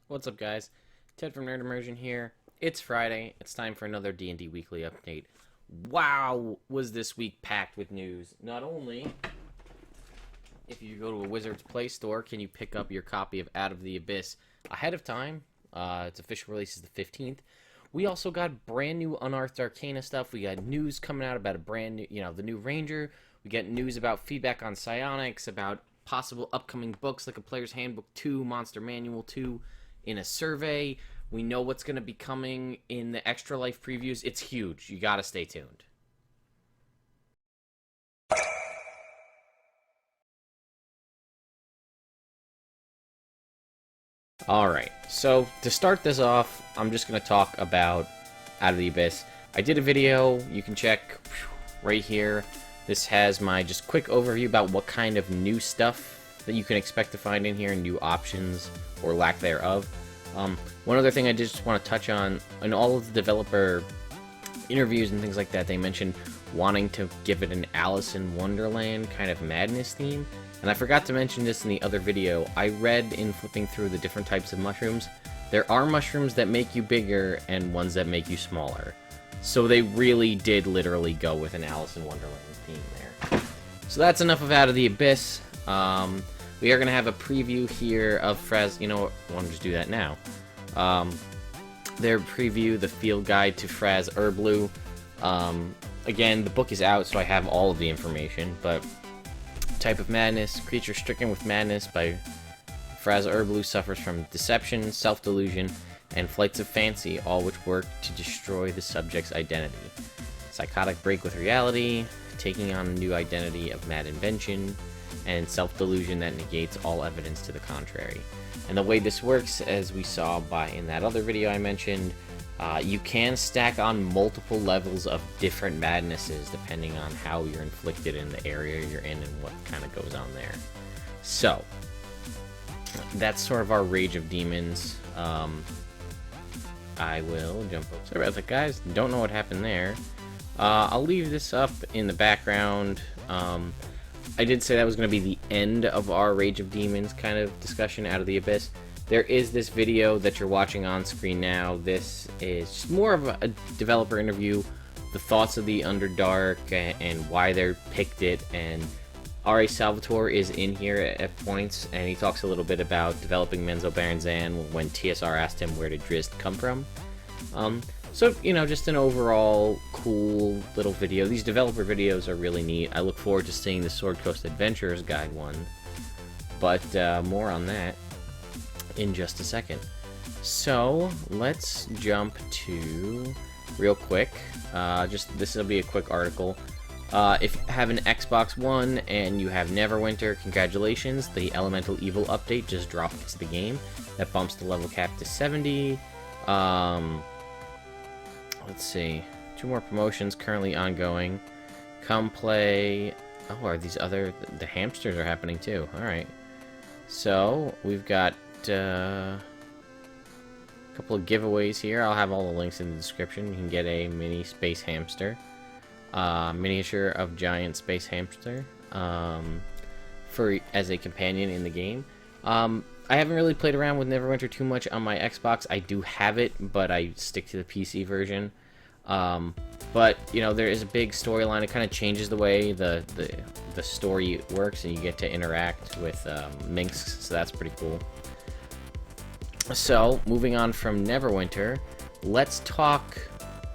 What's up, guys? Ted from Immersion here. It's Friday. It's time for another D&D weekly update. Wow, was this week packed with news. Not only, if you go to a Wizard's Play store, can you pick up your copy of Out of the Abyss ahead of time. Its official release is the 15th. We also got brand new Unearthed Arcana stuff. We got news coming out about a brand new, the new Ranger. We get news about feedback on Psionics, about possible upcoming books like a Player's Handbook 2, Monster Manual 2, in a survey. We know what's going to be coming in the Extra Life previews. It's huge. You got to stay tuned. Alright, so to start this off, I'm just going to talk about Out of the Abyss. I did a video, you can check right here. This has my just quick overview about what kind of new stuff that you can expect to find in here, new options, or lack thereof. One other thing I just want to touch on, in all of the developer interviews and things like that, they mentioned wanting to give it an Alice in Wonderland kind of madness theme. And I forgot to mention this in the other video. I read in flipping through the different types of mushrooms, there are mushrooms that make you bigger and ones that make you smaller. So they really did literally go with an Alice in Wonderland theme there. So that's enough of Out of the Abyss. We are going to have a preview here of Fraz. You know what? I want to just do that now. Their preview, the field guide to Fraz Urb'Lou. Again, the book is out, so I have all of the information, but type of madness, creature stricken with madness by Fraz Urb'Lou suffers from deception, self-delusion, and flights of fancy, all which work to destroy the subject's identity. Psychotic break with reality, taking on a new identity of mad invention, and self-delusion that negates all evidence to the contrary. And the way this works, as we saw in that other video I mentioned, you can stack on multiple levels of different madnesses depending on how you're inflicted in the area you're in and what kind of goes on there. So, that's sort of our Rage of Demons. I will jump up. Sorry about that, guys. Don't know what happened there. I'll leave this up in the background. I did say that was going to be the end of our Rage of Demons kind of discussion, Out of the Abyss. There is this video that you're watching on screen now. This is just more of a developer interview, the thoughts of the Underdark and why they picked it. And R.A. Salvatore is in here at points, and he talks a little bit about developing Menzo Baranzan when TSR asked him where did Drizzt come from. So, just an overall cool little video. These developer videos are really neat. I look forward to seeing the Sword Coast Adventurers Guide one. But more on that in just a second. So, let's jump to, real quick, this will be a quick article. If you have an Xbox One and you have Neverwinter, congratulations. The Elemental Evil update just dropped into the game. That bumps the level cap to 70. Let's see. 2 more promotions currently ongoing. Come play. Oh, are these other... The hamsters are happening too. Alright. So, we've got a couple of giveaways here. I'll have all the links in the description. You can get a mini space hamster. Miniature of giant space hamster. As a companion in the game. I haven't really played around with Neverwinter too much on my Xbox. I do have it, but I stick to the PC version. But, there is a big storyline. It kind of changes the way the story works, and you get to interact with Minx, so that's pretty cool. So, moving on from Neverwinter, let's talk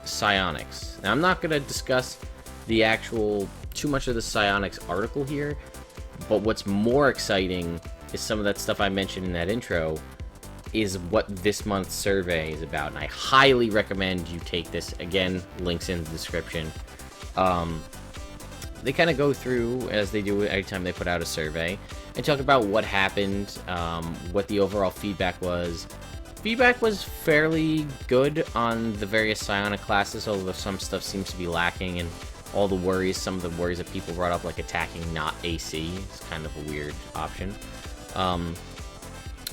Psionics. Now, I'm not going to discuss too much of the Psionics article here, but what's more exciting is some of that stuff I mentioned in that intro is what this month's survey is about, and I highly recommend you take this. Again, links in the description. They kind of go through, as they do every time they put out a survey, and talk about what happened, what the overall feedback was. Feedback was fairly good on the various psionic classes, although some stuff seems to be lacking, and some of the worries that people brought up, like attacking not AC, is kind of a weird option.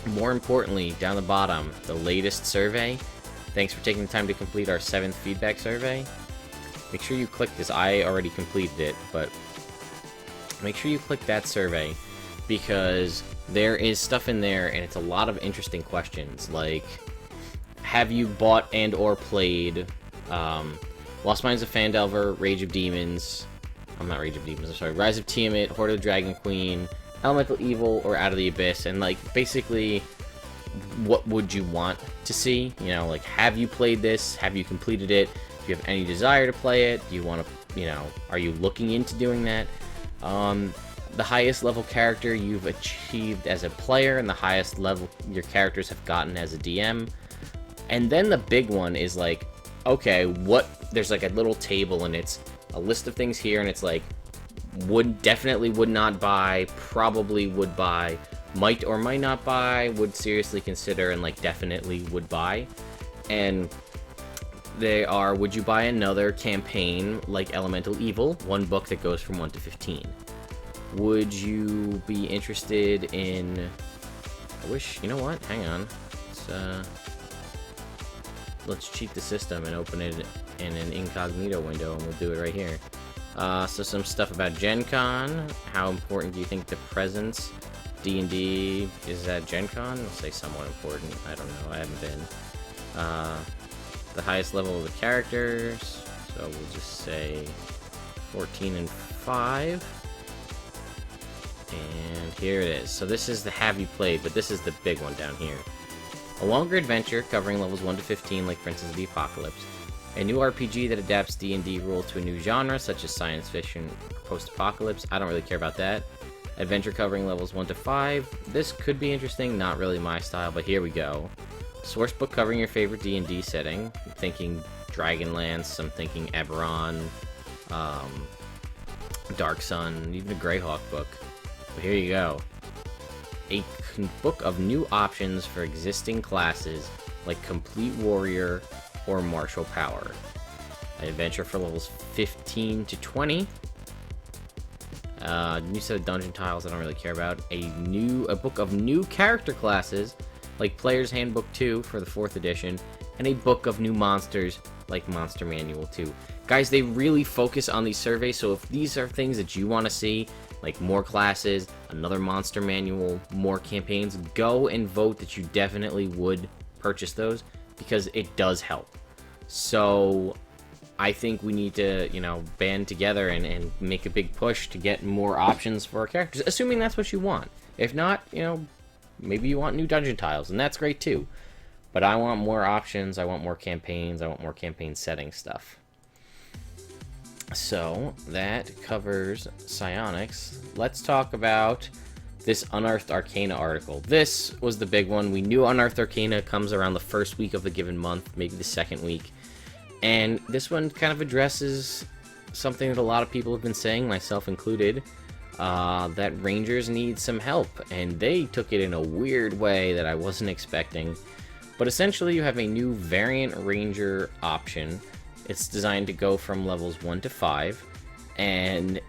More importantly, down the bottom, the latest survey. Thanks for taking the time to complete our 7th feedback survey. Make sure you click this. I already completed it, but make sure you click that survey, because there is stuff in there, and it's a lot of interesting questions, like, have you bought and or played Lost Mines of Phandelver, Rage of Demons, I'm sorry, Rise of Tiamat, Horde of the Dragon Queen, Elemental Evil, or Out of the Abyss, and, like, basically, what would you want to see? You know, like, have you played this? Have you completed it? Do you have any desire to play it? Do you want to, you know, are you looking into doing that? The highest level character you've achieved as a player, and the highest level your characters have gotten as a DM. And then the big one is like, okay, there's like a little table, and it's a list of things here, and it's like, definitely would not buy, probably would buy, might or might not buy, would seriously consider, and like definitely would buy. And they are, would you buy another campaign like Elemental Evil, one book that goes from 1 to 15? Would you be interested in, you know what, hang on, let's cheat the system and open it in an incognito window, and we'll do it right here. So some stuff about Gen Con. How important do you think the presence D&D is at Gen Con? I'll say somewhat important. I don't know. I haven't been. The highest level of the characters. So we'll just say 14 and 5. And here it is. So this is the have you played, but this is the big one down here. A longer adventure covering levels 1 to 15 like Princess of the Apocalypse. A new RPG that adapts D&D rules to a new genre, such as science fiction post-apocalypse. I don't really care about that. Adventure covering levels 1 to 5. This could be interesting, not really my style, but here we go. Sourcebook covering your favorite D&D setting. I'm thinking Dragonlance, I'm thinking Eberron, Dark Sun, even a Greyhawk book. But here you go. A book of new options for existing classes, like Complete Warrior or Martial Power. An adventure for levels 15 to 20. New set of dungeon tiles I don't really care about. A book of new character classes, like Player's Handbook 2 for the 4th edition, and a book of new monsters, like Monster Manual 2. Guys, they really focus on these surveys, so if these are things that you want to see, like more classes, another monster manual, more campaigns, go and vote that you definitely would purchase those, because it does help. So I think we need to, you know, band together and make a big push to get more options for our characters, assuming that's what you want. If not, you know, maybe you want new dungeon tiles, and that's great too. But I want more options, I want more campaigns, I want more campaign setting stuff. So that covers Psionics. Let's talk about this Unearthed Arcana article. This was the big one. We knew Unearthed Arcana comes around the first week of a given month, maybe the second week. And this one kind of addresses something that a lot of people have been saying, myself included, that Rangers need some help. And they took it in a weird way that I wasn't expecting. But essentially you have a new variant Ranger option. It's designed to go from levels 1 to 5, and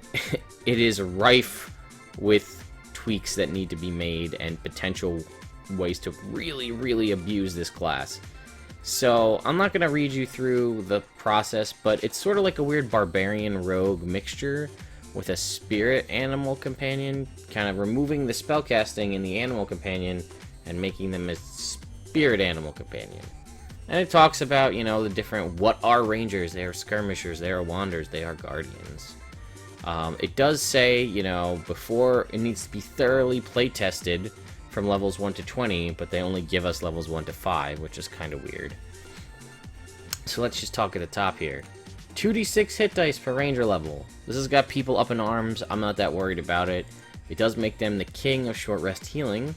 it is rife with tweaks that need to be made and potential ways to really, really abuse this class. So I'm not going to read you through the process, but it's sort of like a weird barbarian rogue mixture with a spirit animal companion, kind of removing the spellcasting in the animal companion and making them a spirit animal companion. And it talks about, you know, the different, what are Rangers? They are skirmishers, they are wanderers, they are guardians. It does say, you know, before, it needs to be thoroughly play-tested from levels 1 to 20, but they only give us levels 1 to 5, which is kind of weird. So let's just talk at the top here. 2d6 hit dice per Ranger level. This has got people up in arms. I'm not that worried about it. It does make them the king of short rest healing.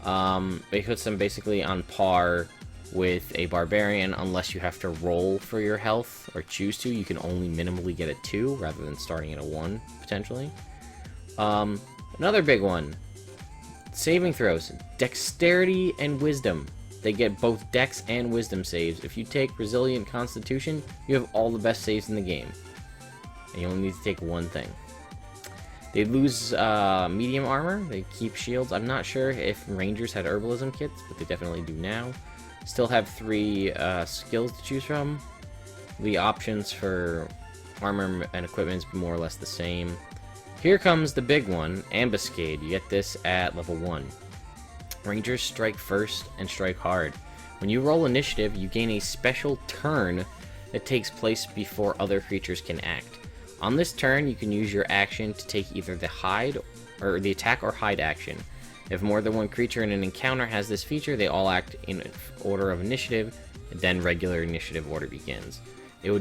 It puts them basically on par with a barbarian, unless you have to roll for your health or choose to. You can only minimally get a 2 rather than starting at a 1 potentially. Another big one, saving throws, dexterity and wisdom. They get both dex and wisdom saves. If you take resilient constitution, you have all the best saves in the game, and you only need to take one thing. They lose medium armor. They keep shields. I'm not sure if Rangers had herbalism kits, but they definitely do now. Still have 3 skills to choose from. The options for armor and equipment is more or less the same. Here comes the big one, Ambuscade. You get this at level 1. Rangers strike first and strike hard. When you roll initiative, you gain a special turn that takes place before other creatures can act. On this turn, you can use your action to take either the hide or the attack or hide action. If more than one creature in an encounter has this feature, they all act in order of initiative, and then regular initiative order begins. If you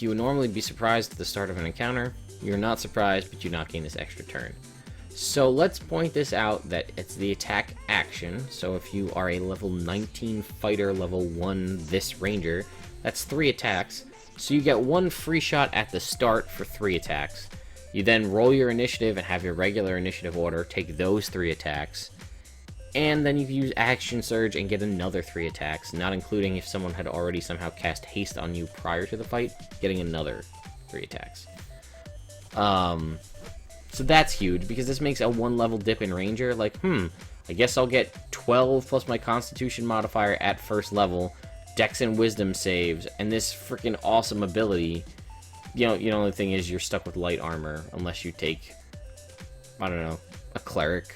would normally be surprised at the start of an encounter, you're not surprised, but you not gain this extra turn. So let's point this out that it's the attack action. So if you are a level 19 fighter, level 1 this ranger, that's 3 attacks. So you get 1 free shot at the start for 3 attacks. You then roll your initiative and have your regular initiative order take those 3 attacks. And then you can use Action Surge and get another 3 attacks, not including if someone had already somehow cast haste on you prior to the fight, getting another 3 attacks. So that's huge, because this makes a 1 level dip in Ranger, like, I guess I'll get 12 plus my Constitution modifier at first level, Dex and Wisdom saves, and this freaking awesome ability. You know, the only thing is you're stuck with light armor, unless you take, I don't know, a Cleric,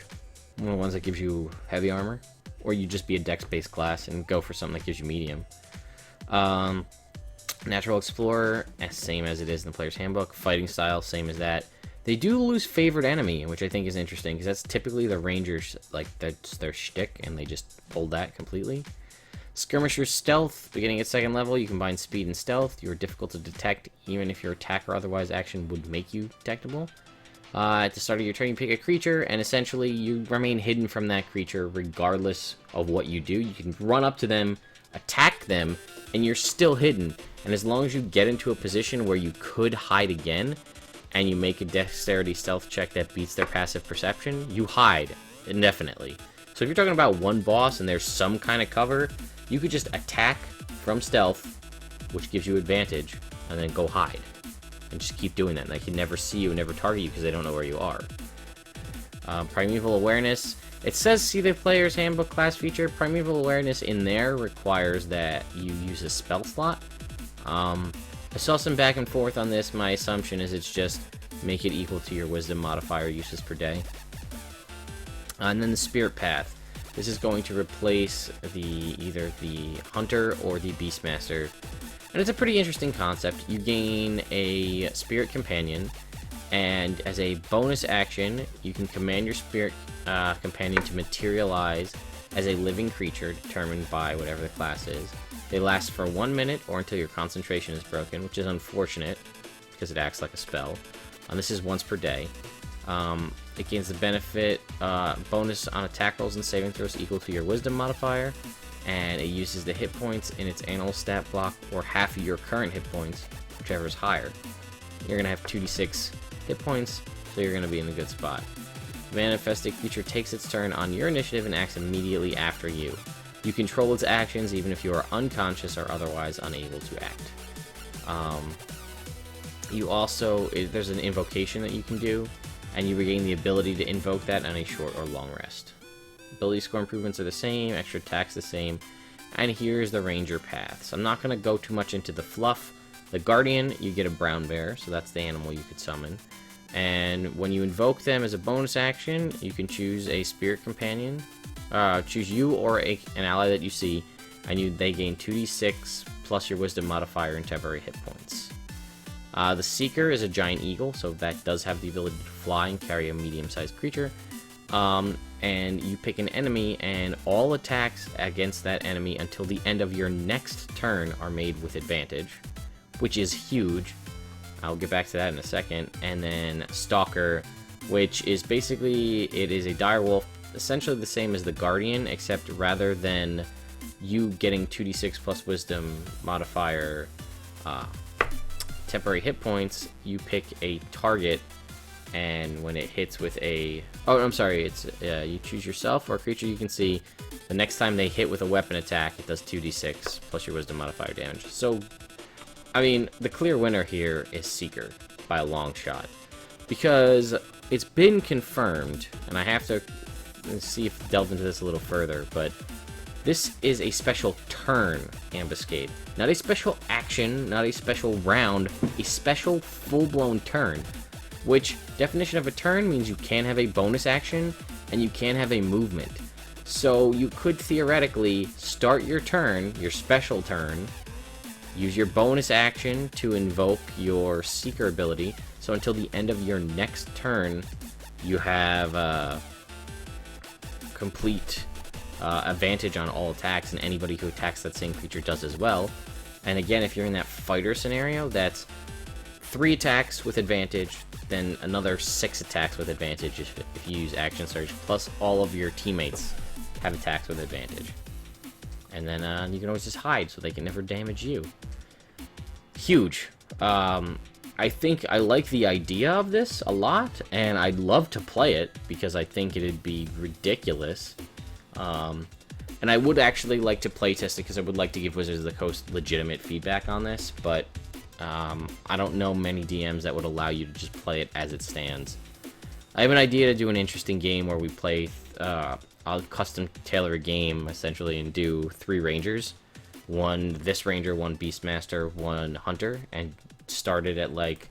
one of the ones that gives you heavy armor, or you just be a Dex-based class and go for something that gives you medium. Natural Explorer, same as it is in the Player's Handbook. Fighting Style, same as that. They do lose Favored Enemy, which I think is interesting, because that's typically the Rangers, like, that's their shtick, and they just pulled that completely. Skirmisher Stealth, beginning at 2nd level, you combine Speed and Stealth. You are difficult to detect, even if your attack or otherwise action would make you detectable. At the start of your turn, you pick a creature, and essentially you remain hidden from that creature regardless of what you do. You can run up to them, attack them, and you're still hidden. And as long as you get into a position where you could hide again, and you make a Dexterity Stealth check that beats their passive perception, you hide indefinitely. So if you're talking about one boss and there's some kind of cover, you could just attack from stealth, which gives you advantage, and then go hide. And just keep doing that. And they can never see you and never target you because they don't know where you are. Primeval Awareness. It says see the Player's Handbook class feature. Primeval Awareness in there requires that you use a spell slot. I saw some back and forth on this. My assumption is it's just make it equal to your Wisdom modifier uses per day. And then the Spirit Path. This is going to replace either the Hunter or the Beastmaster. And it's a pretty interesting concept. You gain a Spirit Companion, and as a bonus action, you can command your Spirit Companion to materialize as a living creature determined by whatever the class is. They last for 1 minute or until your concentration is broken, which is unfortunate because it acts like a spell. This is once per day. It gains the benefit bonus on attack rolls and saving throws equal to your Wisdom modifier, and it uses the hit points in its annual stat block or half of your current hit points, whichever is higher. You're going to have 2d6 hit points, so you're going to be in a good spot. The manifested creature takes its turn on your initiative and acts immediately after you. You control its actions even if you are unconscious or otherwise unable to act. You also, there's an invocation that you can do, and you regain the ability to invoke that on a short or long rest. Ability score improvements are the same, extra attacks the same, and here's the Ranger paths. I'm not going to go too much into the fluff. The Guardian, you get a brown bear, so that's the animal you could summon. And when you invoke them as a bonus action, you can choose a Spirit Companion. Choose you or an ally that you see, and they gain 2d6 plus your Wisdom modifier and temporary hit points. The Seeker is a giant eagle, so that does have the ability to fly and carry a medium-sized creature. And you pick an enemy, and all attacks against that enemy until the end of your next turn are made with advantage, which is huge. I'll get back to that in a second. And then Stalker, which is basically, it is a direwolf, essentially the same as the Guardian, except rather than you getting 2d6 plus Wisdom modifier temporary hit points, you pick a target, and when it hits with a... Oh, I'm sorry, it's you choose yourself or a creature you can see. The next time they hit with a weapon attack, it does 2d6 plus your Wisdom modifier damage. So, I mean, the clear winner here is Seeker by a long shot, because it's been confirmed, and I have to see if delve into this a little further, but this is a special turn ambuscade. Not a special action, not a special round, a special full-blown turn. which definition of a turn means you can have a bonus action and you can have a movement. So you could theoretically start your turn, your special turn, use your bonus action to invoke your Seeker ability, so until the end of your next turn, you have complete advantage on all attacks, and anybody who attacks that same creature does as well. And again, if you're in that fighter scenario, that's 3 attacks with advantage, then another 6 attacks with advantage if you use Action Surge, plus all of your teammates have attacks with advantage. And then you can always just hide so they can never damage you. Huge. I think I like the idea of this a lot, and I'd love to play it because I think it'd be ridiculous. And I would actually like to playtest it because I would like to give Wizards of the Coast legitimate feedback on this, but I don't know many DMs that would allow you to just play it as it stands. I have an idea to do an interesting game where we play, I'll custom tailor a game, essentially, and do 3 Rangers. 1 this Ranger, 1 Beastmaster, 1 Hunter, and start it at, like,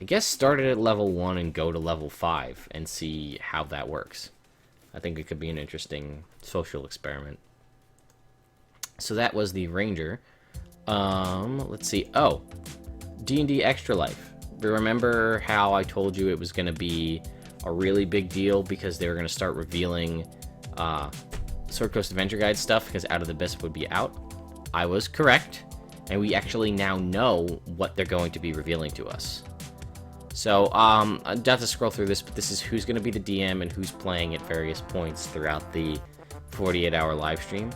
I guess start it at level 1 and go to level 5 and see how that works. I think it could be an interesting social experiment. So that was the Ranger. Let's see. Oh, D&D Extra Life. Remember how I told you it was going to be a really big deal because they were going to start revealing Sword Coast Adventure Guide stuff because Out of the Abyss would be out? I was correct, and we actually now know what they're going to be revealing to us. So, I'm about to scroll through this, but this is who's going to be the DM and who's playing at various points throughout the 48-hour live stream.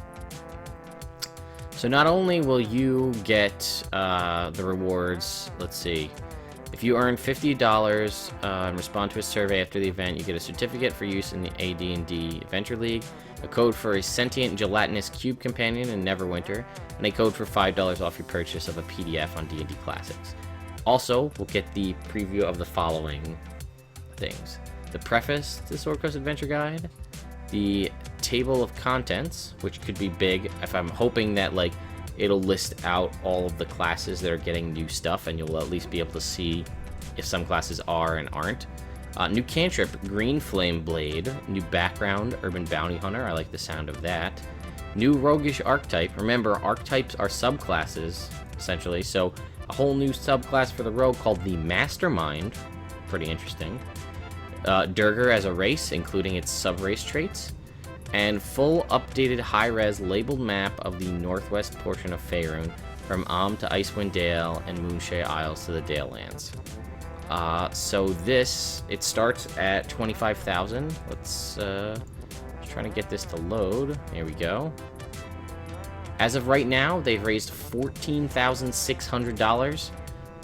So not only will you get the rewards, let's see, if you earn $50 and respond to a survey after the event, you get a certificate for use in the AD&D Adventure League, a code for a sentient gelatinous cube companion in Neverwinter, and a code for $5 off your purchase of a PDF on D&D Classics. Also, we'll get the preview of the following things: the preface to the Sword Coast Adventure Guide, the table of contents, which could be big. If I'm hoping that, like, it'll list out all of the classes that are getting new stuff, and you'll at least be able to see if some classes are and aren't. New cantrip, Green Flame Blade. New background, Urban Bounty Hunter. I like the sound of that. New roguish archetype. Remember, archetypes are subclasses, essentially, so a whole new subclass for the rogue called the Mastermind. Pretty interesting. Durger as a race, including its sub-race traits. And full updated high-res labeled map of the northwest portion of Faerun, from Am to Icewind Dale and Moonshae Isles to the Dale Lands. So this, it starts at 25,000. Let's try to get this to load. Here we go. As of right now, they've raised $14,600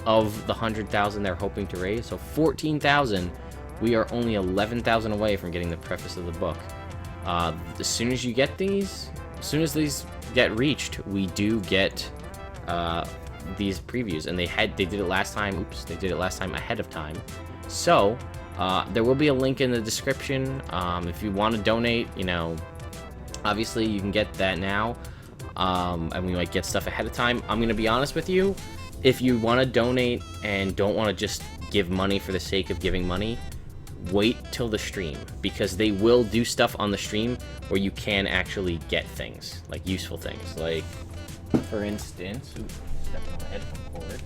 of the $100,000 they're hoping to raise. So 14,000. We are only 11,000 away from getting the preface of the book. As soon as you get these, as soon as these get reached, we do get these previews, and they did it last time. Oops, they did it last time ahead of time. So there will be a link in the description. If you want to donate, you know, obviously you can get that now. And we might get stuff ahead of time. I'm gonna be honest with you. If you want to donate and don't want to just give money for the sake of giving money, wait till the stream, because they will do stuff on the stream where you can actually get things, like useful things. Like, for instance, stepping on the headphone cord.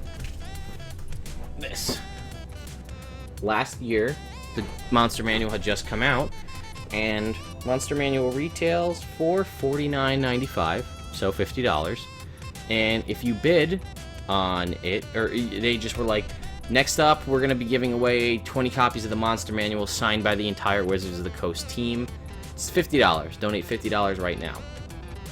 This. Last year, the Monster Manual had just come out, and Monster Manual retails for $49.95, so $50. And if you bid on it, or they just were like, next up, we're going to be giving away 20 copies of the Monster Manual signed by the entire Wizards of the Coast team. It's $50. Donate $50 right now.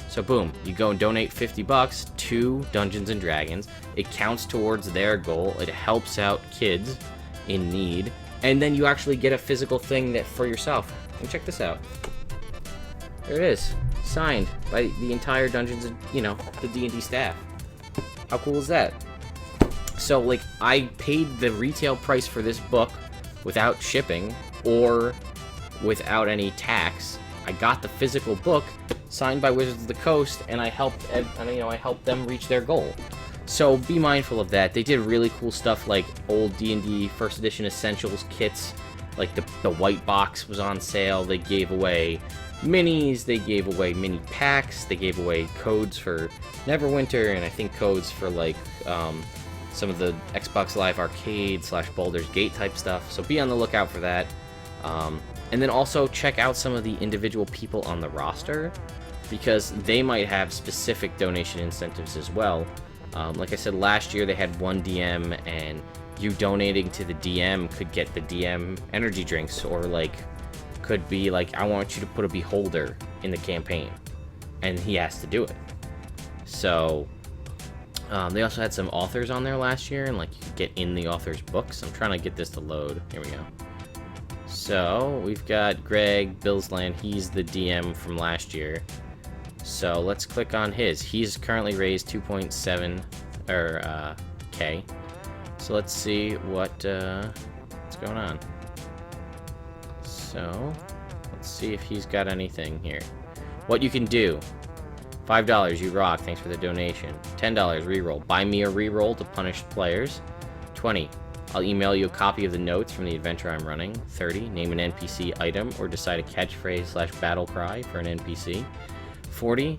So boom, you go and donate $50 to Dungeons & Dragons. It counts towards their goal. It helps out kids in need. And then you actually get a physical thing that for yourself. And check this out. There it is. Signed by the entire Dungeons & the D&D staff. How cool is that? So, like, I paid the retail price for this book without shipping or without any tax. I got the physical book signed by Wizards of the Coast, and I helped them reach their goal. So be mindful of that. They did really cool stuff like old D&D First Edition Essentials kits. Like the white box was on sale. They gave away minis. They gave away mini packs. They gave away codes for Neverwinter, and I think codes for like some of the Xbox Live Arcade / Baldur's Gate type stuff. So be on the lookout for that. And then also check out some of the individual people on the roster, because they might have specific donation incentives as well. Like I said, last year they had one DM, and you donating to the DM could get the DM energy drinks, or like could be like, I want you to put a beholder in the campaign, and he has to do it. So they also had some authors on there last year, and like you could get in the author's books. I'm trying to get this to load. Here we go. So we've got Greg Billsland. He's the DM from last year. So let's click on his. He's currently raised 2.7 K. So let's see what's going on. So let's see if he's got anything here. What you can do: $5, you rock. Thanks for the donation. $10, reroll. Buy me a reroll to punish players. $20, I'll email you a copy of the notes from the adventure I'm running. $30, name an NPC item or decide a catchphrase / battle cry for an NPC. $40,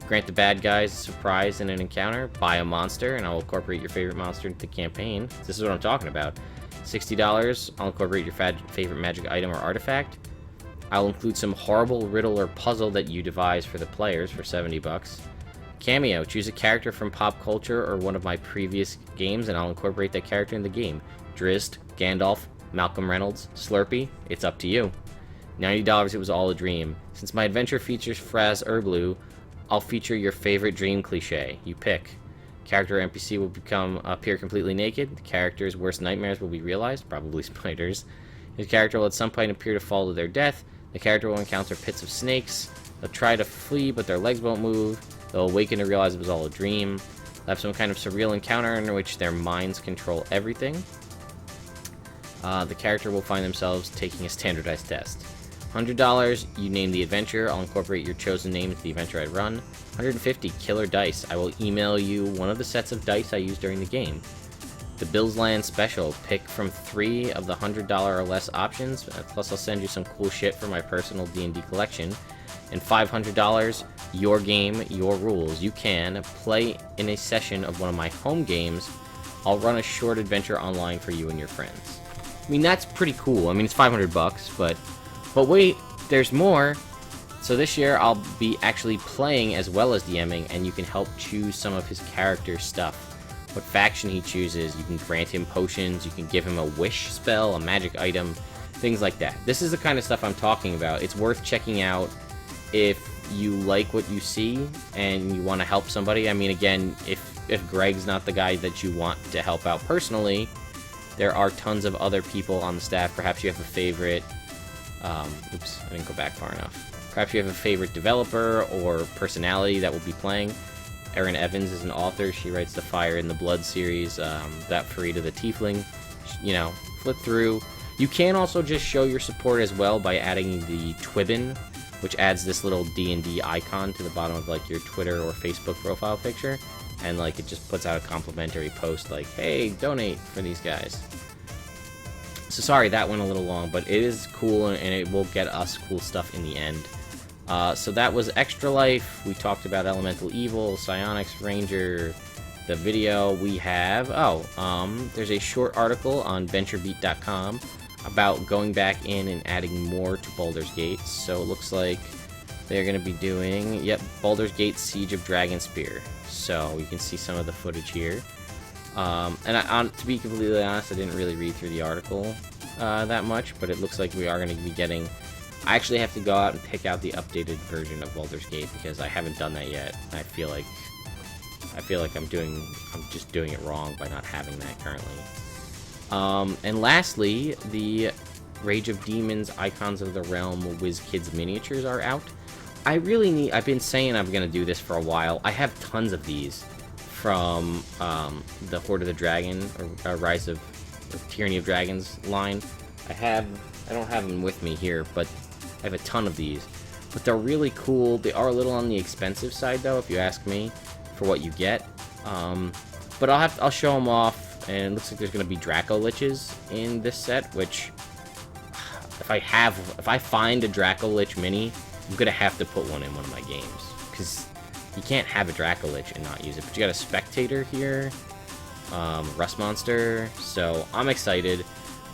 grant the bad guys a surprise in an encounter. Buy a monster, and I'll incorporate your favorite monster into the campaign. This is what I'm talking about. $60, I'll incorporate your favorite magic item or artifact. I'll include some horrible riddle or puzzle that you devise for the players for $70. Cameo, choose a character from pop culture or one of my previous games, and I'll incorporate that character in the game. Drizzt, Gandalf, Malcolm Reynolds, Slurpee, it's up to you. $90, it was all a dream. Since my adventure features Fraz Urb'Lou, I'll feature your favorite dream cliche. You pick. Character or NPC will appear completely naked. The character's worst nightmares will be realized, probably spiders. His character will at some point appear to fall to their death. The character will encounter pits of snakes. They'll try to flee, but their legs won't move. They'll awaken to realize it was all a dream. They'll have some kind of surreal encounter in which their minds control everything. The character will find themselves taking a standardized test. $100, you name the adventure. I'll incorporate your chosen name into the adventure I run. $150, killer dice. I will email you one of the sets of dice I use during the game. The Billsland Special, pick from 3 of the $100 or less options, plus I'll send you some cool shit for my personal D&D collection. And $500, your game, your rules. You can play in a session of one of my home games. I'll run a short adventure online for you and your friends. I mean, that's pretty cool. I mean, it's $500, but wait, there's more. So this year I'll be actually playing as well as DMing, and you can help choose some of his character stuff. What faction he chooses, you can grant him potions, you can give him a wish spell, a magic item, things like that. This is the kind of stuff I'm talking about. It's worth checking out if you like what you see and you want to help somebody. I mean, again, if Greg's not the guy that you want to help out personally, there are tons of other people on the staff. Perhaps you have a favorite... oops, I didn't go back far enough. Perhaps you have a favorite developer or personality that will be playing. Erin Evans is an author. She writes the Fire in the Blood series. That Farida the Tiefling. You know, flip through. You can also just show your support as well by adding the Twibbon, which adds this little D&D icon to the bottom of like your Twitter or Facebook profile picture. And like it just puts out a complimentary post like, hey, donate for these guys. So sorry, that went a little long, but it is cool and it will get us cool stuff in the end. So that was Extra Life. We talked about Elemental Evil, Psionics, Ranger, the video we have. There's a short article on VentureBeat.com about going back in and adding more to Baldur's Gate. So it looks like they're going to be doing, Baldur's Gate Siege of Dragonspear. So you can see some of the footage here. And to be completely honest, I didn't really read through the article that much, but it looks like we are going to be getting... I actually have to go out and pick out the updated version of Baldur's Gate because I haven't done that yet. I feel like I'm just doing it wrong by not having that currently. And lastly, the Rage of Demons Icons of the Realm WizKids miniatures are out. I've been saying I'm gonna do this for a while. I have tons of these from the Horde of the Dragon or Rise of Tyranny of Dragons line. I don't have them with me here, but I have a ton of these. But they're really cool. They are a little on the expensive side, though, if you ask me, for what you get. But I'll show them off, and it looks like there's going to be Draco Liches in this set, which, if I find a Draco Lich mini, I'm going to have to put one in one of my games, because you can't have a Draco Lich and not use it. But you got a Spectator here, Rust Monster, so I'm excited.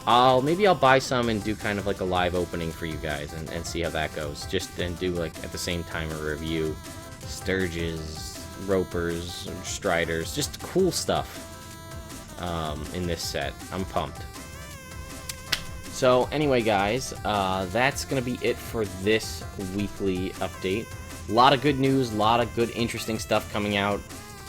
Maybe I'll buy some and do kind of like a live opening for you guys and see how that goes. Just then do like at the same time a review. Sturges, Ropers, Striders, just cool stuff in this set. I'm pumped. So anyway, guys, that's going to be it for this weekly update. A lot of good news, a lot of good interesting stuff coming out.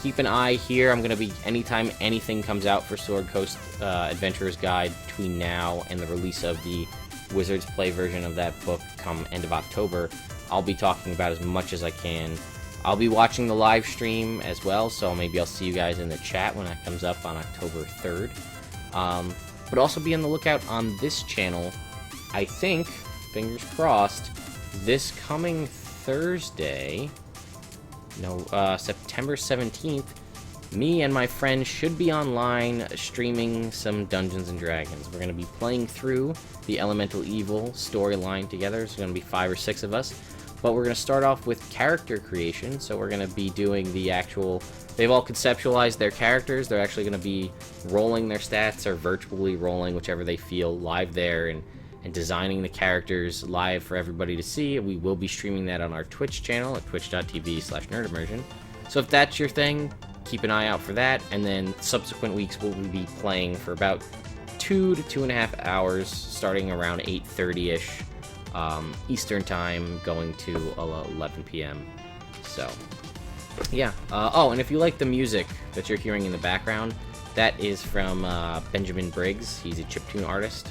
Keep an eye here. I'm going to be, anytime anything comes out for Sword Coast Adventurer's Guide between now and the release of the Wizards Play version of that book come end of October, I'll be talking about as much as I can. I'll be watching the live stream as well, so maybe I'll see you guys in the chat when that comes up on October 3rd. But also be on the lookout on this channel. I think, fingers crossed, this coming Thursday, September 17th, me and my friend should be online streaming some Dungeons & Dragons. We're going to be playing through the Elemental Evil storyline together. There's going to be 5 or 6 of us. But we're going to start off with character creation, so we're going to be doing the actual... They've all conceptualized their characters. They're actually going to be rolling their stats, or virtually rolling, whichever they feel, live there, and designing the characters live for everybody to see. We will be streaming that on our Twitch channel at twitch.tv/nerdimmersion. So if that's your thing, keep an eye out for that, and then subsequent weeks we'll be playing for about 2 to 2.5 hours, starting around 8:30ish. Eastern time, going to 11 p.m. So, yeah. Oh, and if you like the music that you're hearing in the background, that is from Benjamin Briggs. He's a chiptune artist.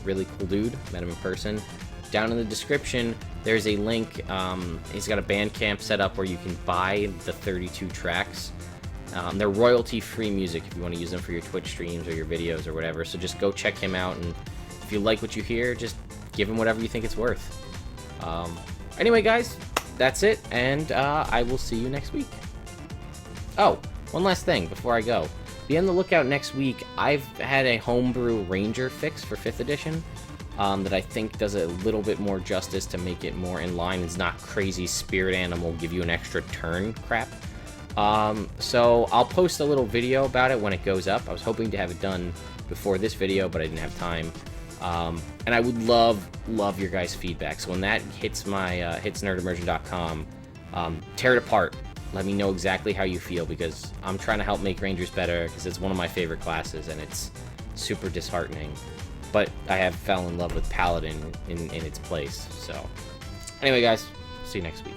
Really cool dude. Met him in person. Down in the description, there's a link. He's got a Bandcamp set up where you can buy the 32 tracks. They're royalty-free music if you want to use them for your Twitch streams or your videos or whatever. So just go check him out, and if you like what you hear, just give him whatever you think it's worth. Anyway, guys, that's it, and I will see you next week. Oh, one last thing before I go. Be on the lookout next week. I've had a homebrew Ranger fix for 5th edition that I think does a little bit more justice to make it more in line. It's not crazy spirit animal, give you an extra turn crap. So I'll post a little video about it when it goes up. I was hoping to have it done before this video, but I didn't have time. And I would love your guys' feedback. So when that hits my hits nerdimmersion.com, tear it apart. Let me know exactly how you feel, because I'm trying to help make Rangers better, because it's one of my favorite classes and it's super disheartening. But I have fell in love with Paladin in its place. So anyway, guys, see you next week.